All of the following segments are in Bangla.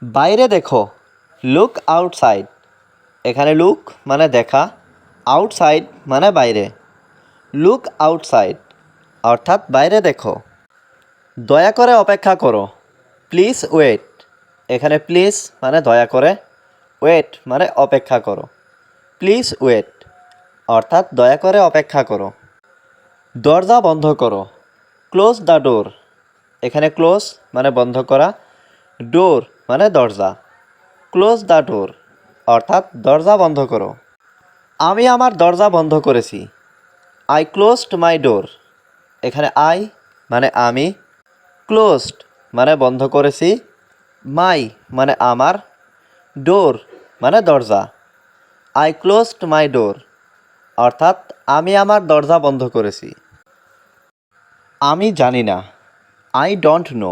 বাইরে দেখো, লুক আউটসাইড। এখানে লুক মানে দেখা, আউটসাইড মানে বাইরে। লুক আউটসাইড অর্থাৎ বাইরে দেখো। দয়া করে অপেক্ষা করো, প্লিজ ওয়েট। এখানে প্লিজ মানে দয়া করে, ওয়েট মানে অপেক্ষা করো। প্লিজ ওয়েট অর্থাৎ দয়া করে অপেক্ষা করো। দরজা বন্ধ করো, ক্লোজ দ্য ডোর। এখানে ক্লোজ মানে বন্ধ করা, ডোর মানে দরজা। ক্লোজ দ্য ডোর অর্থাৎ দরজা বন্ধ করো। আমি আমার দরজা বন্ধ করেছি, আই ক্লোজড মাই ডোর। এখানে আই মানে আমি, ক্লোজড মানে বন্ধ করেছি, মাই মানে আমার, ডোর মানে দরজা। আই ক্লোজড মাই ডোর অর্থাৎ আমি আমার দরজা বন্ধ করেছি। আমি জানি না, আই ডোন্ট নো।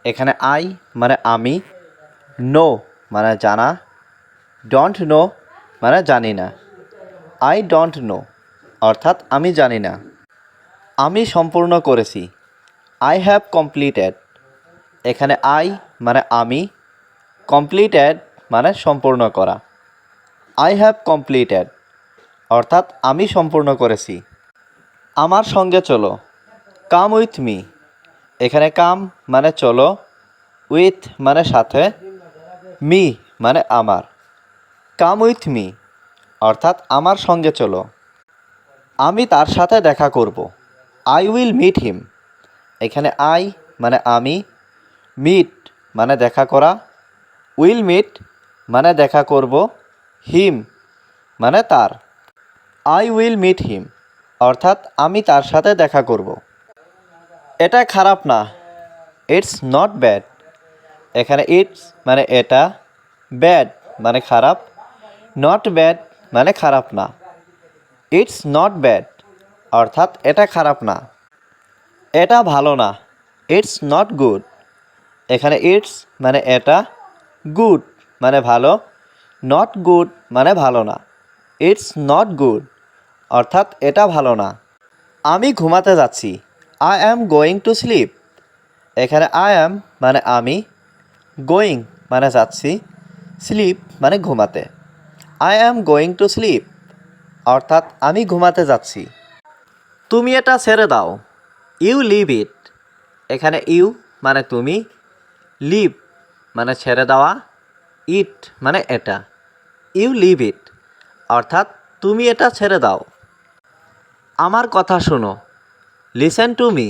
এখানে আই মানে আমি, নো মানে জানা, ডোন্ট নো মানে জানি না। আই ডোন্ট নো অর্থাৎ আমি জানি না। আমি সম্পূর্ণ করেছি, আই হ্যাভ কমপ্লিটেড। এখানে আই মানে আমি, কমপ্লিটেড মানে সম্পূর্ণ করা। আই হ্যাভ কমপ্লিটেড অর্থাৎ আমি সম্পূর্ণ করেছি। আমার সঙ্গে চলো, কাম উইথ মি। এখানে কাম মানে চলো, উইথ মানে সাথে, মি মানে আমার। কাম উইথ মি অর্থাৎ আমার সঙ্গে চলো। আমি তার সাথে দেখা করব, আই উইল মিট হিম। এখানে আই মানে আমি, মিট মানে দেখা করা, উইল মিট মানে দেখা করব, হিম মানে তার। আই উইল মিট হিম অর্থাৎ আমি তার সাথে দেখা করব। এটা খারাপ না, ইটস নট ব্যাড। এখানে ইটস মানে এটা, ব্যাড মানে খারাপ, নট ব্যাড মানে খারাপ না। ইটস নট ব্যাড অর্থাৎ এটা খারাপ না। এটা ভালো না, ইটস নট গুড। এখানে ইটস মানে এটা, গুড মানে ভালো, নট গুড মানে ভালো না। ইটস নট গুড অর্থাৎ এটা ভালো না। আমি ঘুমাতে যাচ্ছি, I am going to sleep. এখানে আই অ্যাম মানে আমি, গোয়িং মানে যাচ্ছি, স্লিপ মানে ঘুমাতে। I am going to sleep অর্থাৎ আমি ঘুমাতে যাচ্ছি। তুমি এটা ছেড়ে দাও, ইউ লিভ ইট। এখানে ইউ মানে তুমি, লিভ মানে ছেড়ে দেওয়া, ইট মানে এটা। ইউ লিভ ইট অর্থাৎ তুমি এটা ছেড়ে দাও। আমার কথা শোনো, লিসেন টু মি।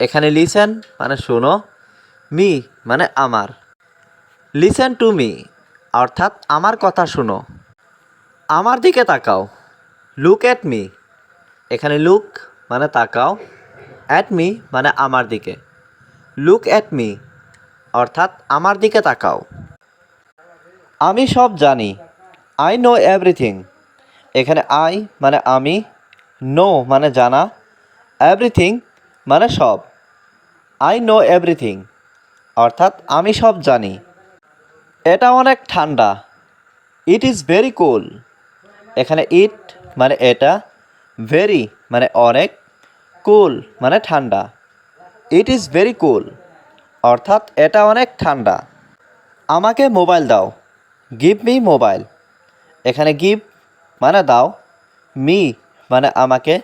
এখানে লিসেন মানে শোনো, মি মানে আমার। লিসেন টু মি অর্থাৎ আমার কথা শোনো। আমার দিকে তাকাও, লুক অ্যাট মি। এখানে লুক মানে তাকাও, অ্যাট মি মানে আমার দিকে। লুক অ্যাট মি অর্থাৎ আমার দিকে তাকাও। আমি সব জানি, আই নো এভরিথিং। এখানে আই মানে আমি, নো মানে জানা, এভরিথিং মানে সব। আই নো এভরিথিং অর্থাৎ আমি সব জানি। এটা অনেক ঠান্ডা, ইট ইজ ভেরি কুল। এখানে ইট মানে এটা, ভেরি মানে অনেক, কুল মানে ঠান্ডা। ইট ইজ ভেরি কুল অর্থাৎ এটা অনেক ঠান্ডা। আমাকে মোবাইল দাও, গিভ মি মোবাইল। এখানে গিভ মানে দাও, মি মানে আমাকে,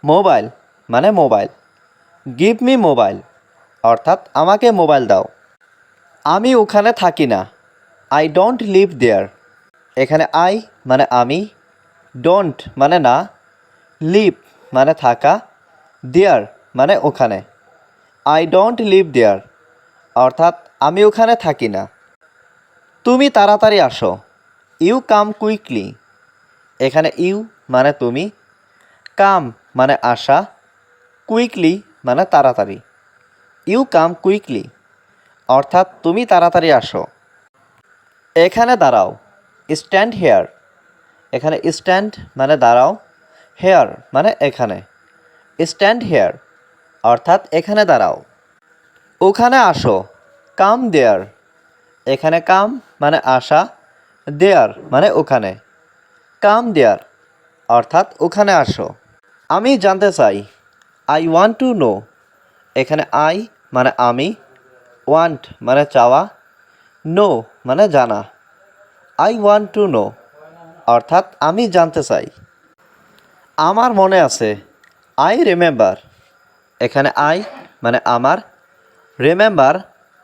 মোবাইল মানে মোবাইল। গিভ মি মোবাইল অর্থাৎ আমাকে মোবাইল দাও। আমি ওখানে থাকি না, আই ডোন্ট লিভ দেয়ার। এখানে আই মানে আমি, ডোন্ট মানে না, লিভ মানে থাকা, দেয়ার মানে ওখানে। আই ডোন্ট লিভ দেয়ার অর্থাৎ আমি ওখানে থাকি না। তুমি তাড়াতাড়ি আসো, ইউ কাম কুইকলি। এখানে ইউ মানে তুমি, কাম মানে আসা, কুইকলি মানে তাড়াতাড়ি। ইউ কাম কুইকলি অর্থাৎ তুমি তাড়াতাড়ি আসো। এখানে দাঁড়াও, স্ট্যান্ড হেয়ার। এখানে স্ট্যান্ড মানে দাঁড়াও, হেয়ার মানে এখানে। স্ট্যান্ড হেয়ার অর্থাৎ এখানে দাঁড়াও। ওখানে আসো, কাম দেয়ার। এখানে কাম মানে আসা, দেয়ার মানে ওখানে। কাম দেয়ার অর্থাৎ ওখানে আসো। আমি জানতে চাই, আই ওয়ান্ট টু নো। এখানে আই মানে আমি, ওয়ান্ট মানে চাওয়া, নো মানে জানা। আই ওয়ান্ট টু নো অর্থাৎ আমি জানতে চাই। আমার মনে আছে, আই রিমেম্বার। এখানে আই মানে আমার, রিমেম্বার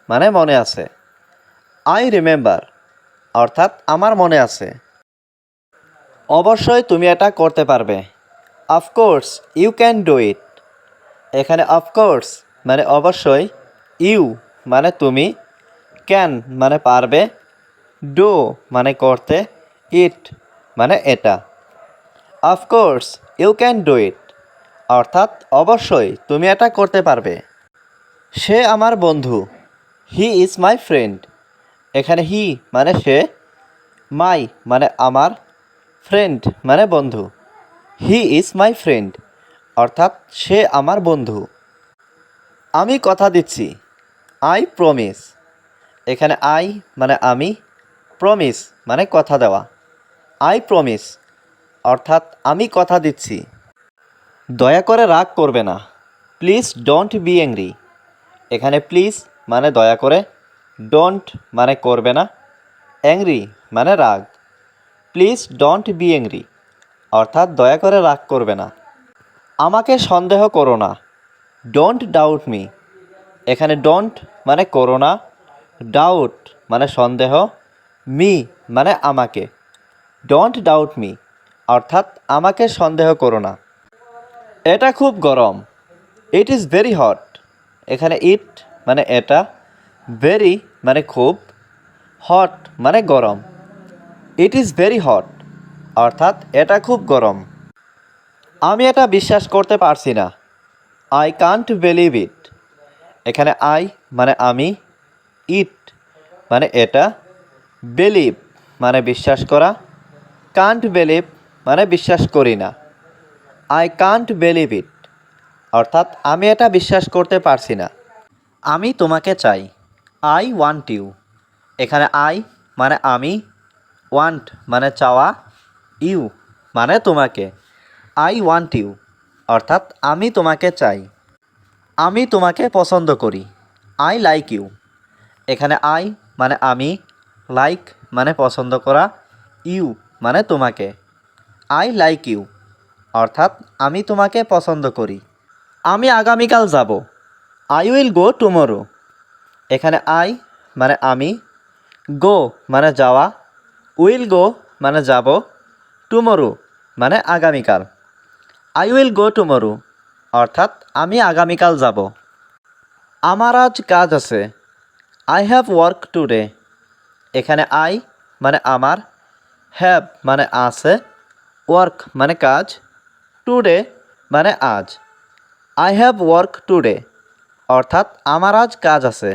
মানে মনে আছে। আই রিমেম্বার অর্থাৎ আমার মনে আছে। অবশ্যই তুমি এটা করতে পারবে। Of course you can do it. এখানে অফকোর্স মানে অবশ্যই, ইউ মানে তুমি, ক্যান মানে পারবে, ডু মানে করতে, ইট মানে এটা। Of course you can do it অর্থাৎ অবশ্যই তুমি এটা করতে পারবে। সে আমার বন্ধু। He is my friend. এখানে হি মানে সে, মাই মানে আমার, ফ্রেন্ড মানে বন্ধু। হি ইজ মাই ফ্রেন্ড অর্থাৎ সে আমার বন্ধু। আমি কথা দিচ্ছি। I promise. এখানে আই মানে আমি, প্রমিস মানে কথা দেওয়া। আই প্রমিস অর্থাৎ আমি কথা দিচ্ছি। দয়া করে রাগ করবে না। Please don't be angry. এখানে প্লিজ মানে দয়া করে, ডোন্ট মানে করবে না, অ্যাংরি মানে রাগ। প্লিজ ডোন্ট বি অ্যাংরি অর্থাৎ দয়া করে রাগ করবে না। আমাকে সন্দেহ করো না। Don't doubt me. এখানে ডোন্ট মানে করো না, ডাউট মানে সন্দেহ, মি মানে আমাকে। ডোন্ট ডাউট মি অর্থাৎ আমাকে সন্দেহ করো না। এটা খুব গরম। It is very hot. এখানে ইট মানে এটা, ভেরি মানে খুব, হট মানে গরম। ইট ইজ ভেরি হট অর্থাৎ এটা খুব গরম। আমি এটা বিশ্বাস করতে পারছি না। I can't believe it. এখানে আই মানে আমি, ইট মানে এটা, বিলিভ মানে বিশ্বাস করা, কান্ট বিলিভ মানে বিশ্বাস করি না। আই কান্ট বিলিভ ইট অর্থাৎ আমি এটা বিশ্বাস করতে পারছি না। আমি তোমাকে চাই। I want you. এখানে আই মানে আমি, ওয়ান্ট মানে চাওয়া, ইউ মানে তোমাকে। আই ওয়ান্ট ইউ অর্থাৎ আমি তোমাকে চাই। আমি তোমাকে পছন্দ করি। I like you. এখানে আই মানে আমি, লাইক মানে পছন্দ করা, ইউ মানে তোমাকে। আই লাইক ইউ অর্থাৎ আমি তোমাকে পছন্দ করি। আমি আগামীকাল যাব। I will go tomorrow. এখানে আই মানে আমি, গো মানে যাওয়া, উইল গো মানে যাব, টুমোরো মানে আগামীকাল। আই উইল গো টুমোরো অর্থাৎ আমি আগামীকাল যাব। আমার আজ কাজ আছে। I have work today. এখানে আই মানে আমার, হ্যাভ মানে আছে, ওয়ার্ক মানে কাজ, টুডে মানে আজ। আই হ্যাভ ওয়ার্ক টুডে অর্থাৎ আমার আজ কাজ আছে।